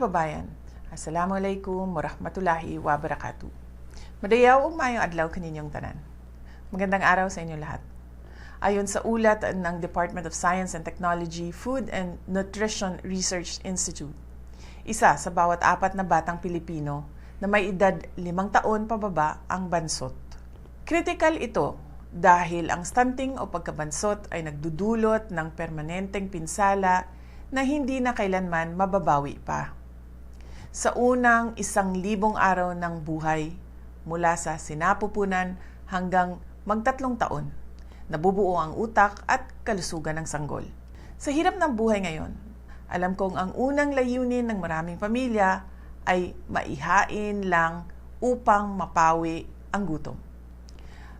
kababayan, Assalamualaikum warahmatullahi wabarakatuh. Madayaw ug maayong adlaw kaninyong tanan. Magandang araw sa inyo lahat. Ayon sa ulat ng Department of Science and Technology Food and Nutrition Research Institute, isa sa bawat 4 na batang Pilipino na may edad 5 taon pababa ang bansot. Critical ito dahil ang stunting o pagkabansot ay nagdudulot ng permanenteng pinsala na hindi na kailanman mababawi pa. Sa unang 1,000 araw ng buhay, mula sa sinapupunan hanggang mag-3 taon, nabubuo ang utak at kalusugan ng sanggol. Sa hirap ng buhay ngayon, alam kong ang unang layunin ng maraming pamilya ay maihain lang upang mapawi ang gutom.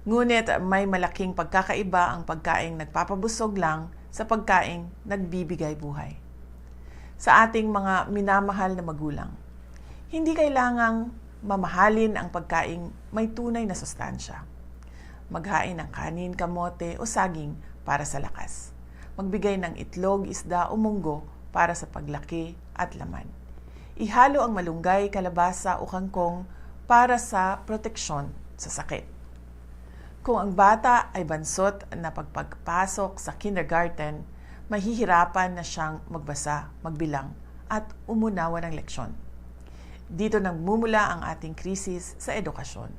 Ngunit may malaking pagkakaiba ang pagkaing nagpapabusog lang sa pagkaing nagbibigay buhay. Sa ating mga minamahal na magulang, hindi kailangang mamahalin ang pagkaing may tunay na sustansya. Maghain ng kanin, kamote o saging para sa lakas. Magbigay ng itlog, isda o munggo para sa paglaki at laman. Ihalo ang malunggay, kalabasa o kangkong para sa proteksyon sa sakit. Kung ang bata ay bansot na pagpasok sa kindergarten, mahihirapan na siyang magbasa, magbilang, at umunawa ng leksyon. Dito nagmumula ang ating krisis sa edukasyon.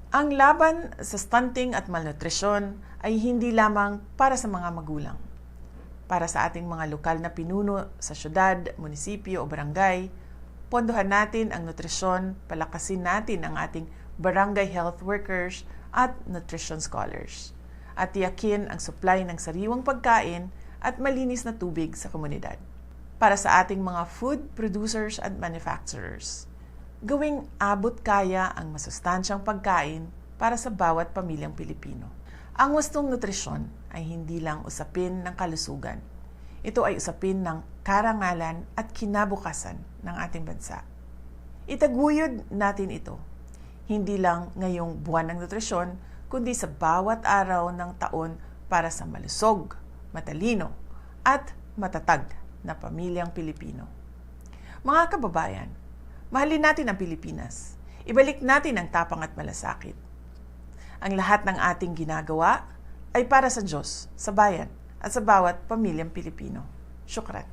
Ang laban sa stunting at malnutrisyon ay hindi lamang para sa mga magulang. Para sa ating mga lokal na pinuno sa syudad, munisipyo o barangay, pondohan natin ang nutrisyon, palakasin natin ang ating barangay health workers at nutrition scholars. At tiyakin ang supply ng sariwang pagkain at malinis na tubig sa komunidad. Para sa ating mga food producers at manufacturers, gawing abot kaya ang masustansyang pagkain para sa bawat pamilyang Pilipino. Ang wastong nutrisyon ay hindi lang usapin ng kalusugan. Ito ay usapin ng karangalan at kinabukasan ng ating bansa. Itaguyod natin ito, hindi lang ngayong buwan ng nutrisyon, kundi sa bawat araw ng taon para sa malusog, matalino, at matatag na pamilyang Pilipino. Mga kababayan, mahalin natin ang Pilipinas. Ibalik natin ang tapang at malasakit. Ang lahat ng ating ginagawa ay para sa Diyos, sa bayan, at sa bawat pamilyang Pilipino. Syukran.